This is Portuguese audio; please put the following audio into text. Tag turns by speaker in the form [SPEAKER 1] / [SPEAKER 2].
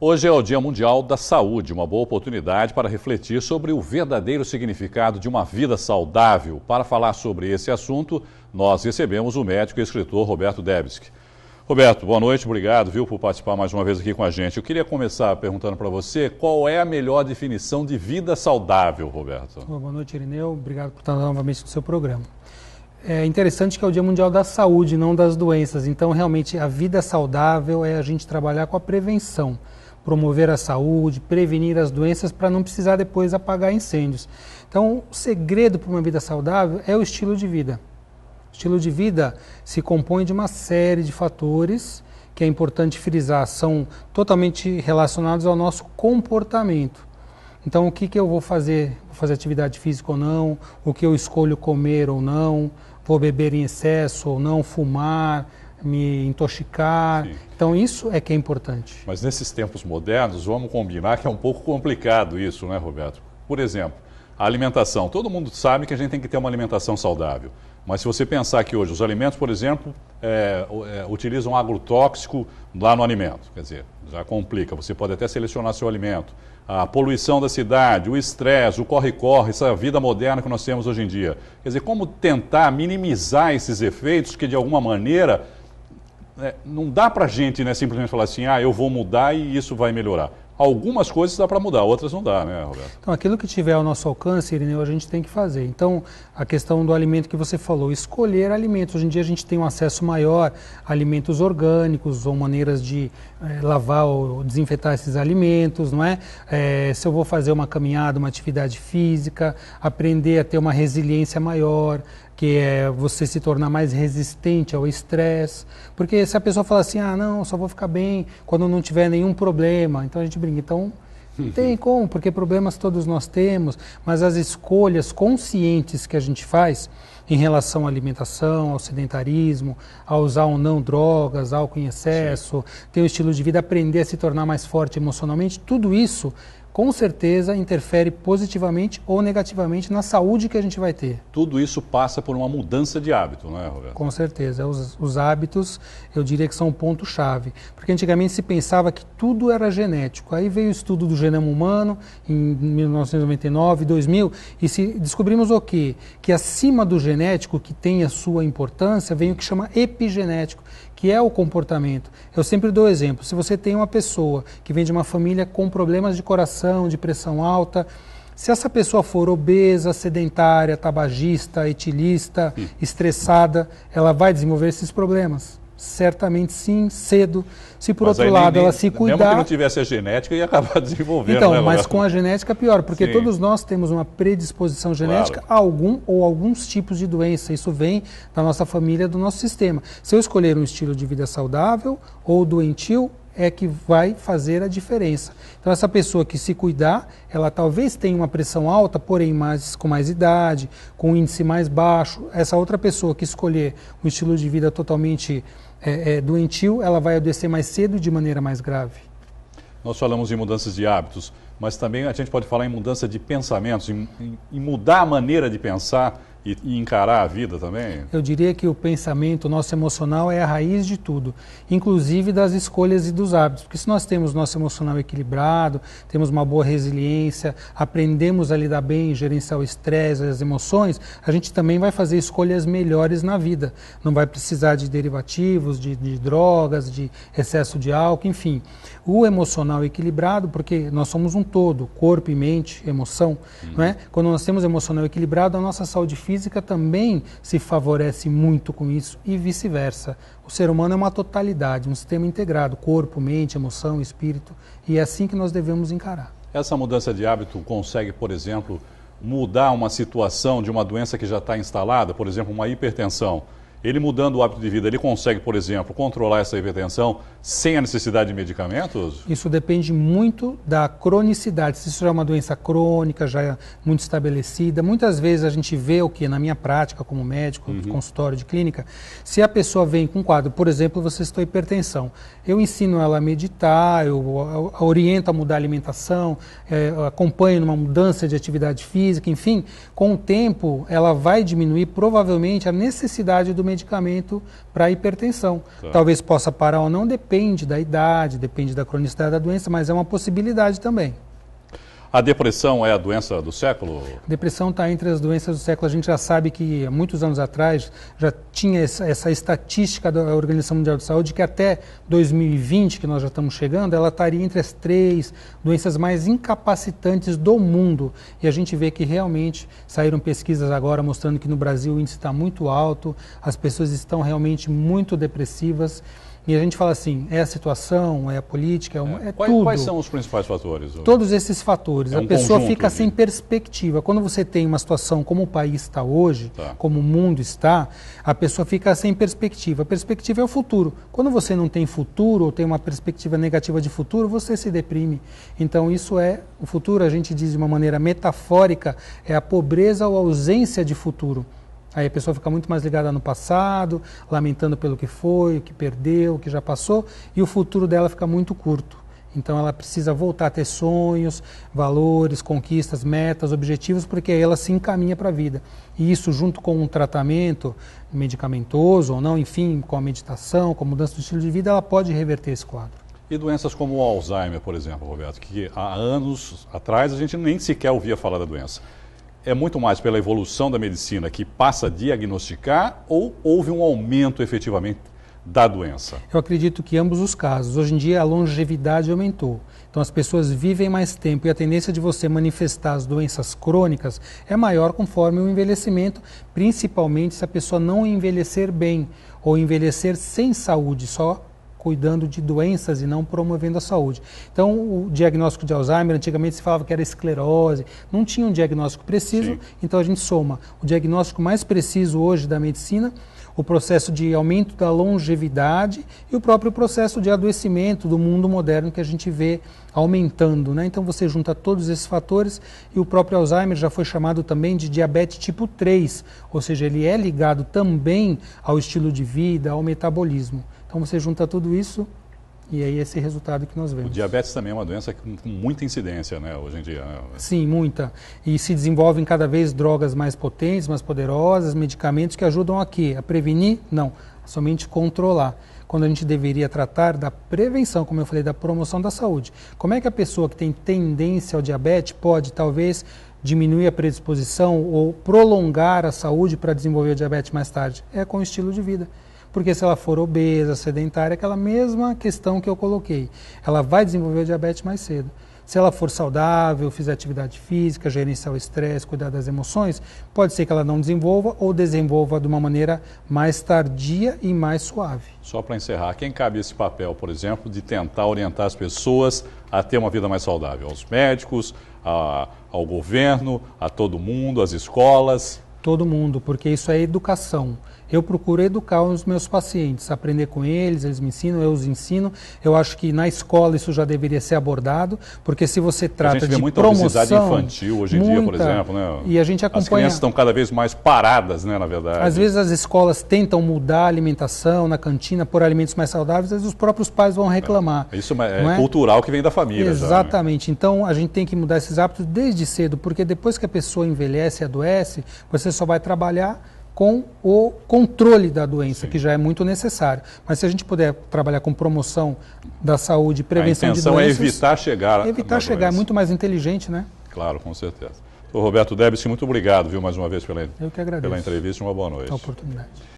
[SPEAKER 1] Hoje é o Dia Mundial da Saúde, uma boa oportunidade para refletir sobre o verdadeiro significado de uma vida saudável. Para falar sobre esse assunto, nós recebemos o médico e escritor Roberto Debski. Roberto, boa noite, obrigado, por participar mais uma vez aqui com a gente. Eu queria começar perguntando para você qual é a melhor definição de vida saudável, Roberto.
[SPEAKER 2] Boa noite, Irineu. Obrigado por estar novamente no seu programa. É interessante que é o Dia Mundial da Saúde, não das doenças. Então, realmente, a vida saudável é a gente trabalhar com a prevenção, promover a saúde, prevenir as doenças para não precisar depois apagar incêndios. Então, o segredo para uma vida saudável é o estilo de vida. O estilo de vida se compõe de uma série de fatores que é importante frisar, são totalmente relacionados ao nosso comportamento. Então, o que eu vou fazer? Vou fazer atividade física ou não? O que eu escolho comer ou não? Vou beber em excesso ou não? Fumar? Me intoxicar? Sim. Então isso é que é importante.
[SPEAKER 1] Mas nesses tempos modernos, vamos combinar que é um pouco complicado isso, né, Roberto? Por exemplo, a alimentação. Todo mundo sabe que a gente tem que ter uma alimentação saudável. Mas se você pensar que hoje os alimentos, por exemplo, utilizam agrotóxico lá no alimento, quer dizer, já complica. Você pode até selecionar seu alimento. A poluição da cidade, o estresse, o corre-corre, essa vida moderna que nós temos hoje em dia. Quer dizer, como tentar minimizar esses efeitos que de alguma maneira não dá para a gente simplesmente falar assim, eu vou mudar e isso vai melhorar. Algumas coisas dá para mudar, outras não dá, né, Roberto?
[SPEAKER 2] Então, aquilo que tiver ao nosso alcance, Irineu, a gente tem que fazer. Então, a questão do alimento que você falou, escolher alimentos. Hoje em dia a gente tem um acesso maior a alimentos orgânicos ou maneiras de lavar ou desinfetar esses alimentos, não é? Se eu vou fazer uma caminhada, uma atividade física, aprender a ter uma resiliência maior, que é você se tornar mais resistente ao estresse. Porque se a pessoa fala assim, não, só vou ficar bem quando não tiver nenhum problema, então a gente brinca. Então, não tem como, porque problemas todos nós temos, mas as escolhas conscientes que a gente faz em relação à alimentação, ao sedentarismo, a usar ou não drogas, álcool em excesso, ter um estilo de vida, aprender a se tornar mais forte emocionalmente, tudo isso com certeza interfere positivamente ou negativamente na saúde que a gente vai ter.
[SPEAKER 1] Tudo isso passa por uma mudança de hábito, não é, Roberto?
[SPEAKER 2] Com certeza. Os hábitos, eu diria que são um ponto-chave. Porque antigamente se pensava que tudo era genético. Aí veio o estudo do genoma humano, em 1999, 2000, e descobrimos o quê? Que acima do genético, que tem a sua importância, vem o que chama epigenético, que é o comportamento. Eu sempre dou exemplo. Se você tem uma pessoa que vem de uma família com problemas de coração, de pressão alta, se essa pessoa for obesa, sedentária, tabagista, etilista, estressada, ela vai desenvolver esses problemas. Certamente sim, cedo. Se por outro lado ela se cuidar...
[SPEAKER 1] Mesmo que não tivesse a genética, ia acabar desenvolvendo.
[SPEAKER 2] Então, mas com a genética pior, porque todos nós temos uma predisposição genética a algum ou alguns tipos de doença. Isso vem da nossa família, do nosso sistema. Se eu escolher um estilo de vida saudável ou doentio, é que vai fazer a diferença. Então, essa pessoa que se cuidar, ela talvez tenha uma pressão alta, porém com mais idade, com um índice mais baixo. Essa outra pessoa que escolher um estilo de vida totalmente doentio, ela vai adoecer mais cedo e de maneira mais grave.
[SPEAKER 1] Nós falamos em mudanças de hábitos, mas também a gente pode falar em mudança de pensamentos, em mudar a maneira de pensar e encarar a vida também?
[SPEAKER 2] Eu diria que o pensamento, o nosso emocional é a raiz de tudo, inclusive das escolhas e dos hábitos. Porque se nós temos nosso emocional equilibrado, temos uma boa resiliência, aprendemos a lidar bem, gerenciar o estresse, as emoções, a gente também vai fazer escolhas melhores na vida. Não vai precisar de derivativos, de drogas, de excesso de álcool, enfim. O emocional equilibrado, porque nós somos um todo, corpo e mente, emoção, não é? Quando nós temos emocional equilibrado, a nossa saúde física também se favorece muito com isso e vice-versa. O ser humano é uma totalidade, um sistema integrado, corpo, mente, emoção, espírito, e é assim que nós devemos encarar.
[SPEAKER 1] Essa mudança de hábito consegue, por exemplo, mudar uma situação de uma doença que já está instalada, por exemplo, uma hipertensão? Ele mudando o hábito de vida, ele consegue, por exemplo, controlar essa hipertensão sem a necessidade de medicamentos?
[SPEAKER 2] Isso depende muito da cronicidade. Se isso já é uma doença crônica, já é muito estabelecida, muitas vezes a gente vê o que na minha prática como médico, de consultório de clínica, se a pessoa vem com um quadro, por exemplo, você citou hipertensão, eu ensino ela a meditar, eu oriento a mudar a alimentação, acompanho numa mudança de atividade física, enfim, com o tempo ela vai diminuir provavelmente a necessidade do medicamento para hipertensão.
[SPEAKER 1] Tá.
[SPEAKER 2] Talvez possa parar ou não, depende da idade, depende da cronicidade da doença, mas é uma possibilidade também.
[SPEAKER 1] A depressão é a doença do século?
[SPEAKER 2] A depressão está entre as doenças do século. A gente já sabe que há muitos anos atrás já tinha essa estatística da Organização Mundial de Saúde que até 2020, que nós já estamos chegando, ela estaria entre as 3 doenças mais incapacitantes do mundo. E a gente vê que realmente saíram pesquisas agora mostrando que no Brasil o índice está muito alto, as pessoas estão realmente muito depressivas. E a gente fala assim, é a situação, é a política, é tudo.
[SPEAKER 1] Quais são os principais fatores?
[SPEAKER 2] Todos esses fatores. A pessoa fica sem
[SPEAKER 1] de...
[SPEAKER 2] perspectiva. Quando você tem uma situação como o país está hoje, como o mundo está, a pessoa fica sem perspectiva. A perspectiva é o futuro. Quando você não tem futuro ou tem uma perspectiva negativa de futuro, você se deprime. Então isso é o futuro, a gente diz de uma maneira metafórica, é a pobreza ou a ausência de futuro. Aí a pessoa fica muito mais ligada no passado, lamentando pelo que foi, o que perdeu, o que já passou, e o futuro dela fica muito curto. Então ela precisa voltar a ter sonhos, valores, conquistas, metas, objetivos, porque aí ela se encaminha para a vida. E isso junto com um tratamento medicamentoso ou não, enfim, com a meditação, com a mudança do estilo de vida, ela pode reverter esse quadro.
[SPEAKER 1] E doenças como o Alzheimer, por exemplo, Roberto, que há anos atrás a gente nem sequer ouvia falar da doença. É muito mais pela evolução da medicina que passa a diagnosticar ou houve um aumento efetivamente da doença?
[SPEAKER 2] Eu acredito que ambos os casos. Hoje em dia a longevidade aumentou. Então as pessoas vivem mais tempo e a tendência de você manifestar as doenças crônicas é maior conforme o envelhecimento, principalmente se a pessoa não envelhecer bem ou envelhecer sem saúde, só cuidando de doenças e não promovendo a saúde. Então, o diagnóstico de Alzheimer, antigamente se falava que era esclerose, não tinha um diagnóstico preciso, então a gente soma o diagnóstico mais preciso hoje da medicina, o processo de aumento da longevidade e o próprio processo de adoecimento do mundo moderno que a gente vê aumentando, né? Então você junta todos esses fatores e o próprio Alzheimer já foi chamado também de diabetes tipo 3, ou seja, ele é ligado também ao estilo de vida, ao metabolismo. Então você junta tudo isso e aí esse resultado que nós vemos.
[SPEAKER 1] O diabetes também é uma doença com muita incidência, né, hoje em dia.
[SPEAKER 2] Sim, muita. E se desenvolvem cada vez drogas mais potentes, mais poderosas, medicamentos que ajudam a quê? A prevenir? Não, somente controlar. Quando a gente deveria tratar da prevenção, como eu falei, da promoção da saúde. Como é que a pessoa que tem tendência ao diabetes pode, talvez, diminuir a predisposição ou prolongar a saúde para desenvolver o diabetes mais tarde? É com o estilo de vida. Porque se ela for obesa, sedentária, aquela mesma questão que eu coloquei, ela vai desenvolver o diabetes mais cedo. Se ela for saudável, fizer atividade física, gerenciar o estresse, cuidar das emoções, pode ser que ela não desenvolva ou desenvolva de uma maneira mais tardia e mais suave.
[SPEAKER 1] Só para encerrar, quem cabe esse papel, por exemplo, de tentar orientar as pessoas a ter uma vida mais saudável? Aos médicos, ao governo, a todo mundo, às escolas?
[SPEAKER 2] Todo mundo, porque isso é educação. Eu procuro educar os meus pacientes, aprender com eles, eles me ensinam, eu os ensino. Eu acho que na escola isso já deveria ser abordado, porque se você trata de promoção... A gente vê muita obesidade
[SPEAKER 1] infantil hoje em dia, por exemplo, né?
[SPEAKER 2] E a gente acompanha...
[SPEAKER 1] As crianças estão cada vez mais paradas, né, na verdade.
[SPEAKER 2] Às vezes as escolas tentam mudar a alimentação na cantina por alimentos mais saudáveis, às vezes os próprios pais vão reclamar.
[SPEAKER 1] Isso é cultural que vem da família.
[SPEAKER 2] Exatamente.
[SPEAKER 1] Já, né?
[SPEAKER 2] Então a gente tem que mudar esses hábitos desde cedo, porque depois que a pessoa envelhece e adoece, você só vai trabalhar com o controle da doença, que já é muito necessário. Mas se a gente puder trabalhar com promoção da saúde e prevenção de doenças...
[SPEAKER 1] A intenção é evitar chegar...
[SPEAKER 2] Evitar chegar, é muito mais inteligente, né?
[SPEAKER 1] Claro, com certeza. Roberto Debski, muito obrigado, viu, mais uma vez pela
[SPEAKER 2] Eu que agradeço.
[SPEAKER 1] Pela entrevista. Uma boa noite.
[SPEAKER 2] A oportunidade.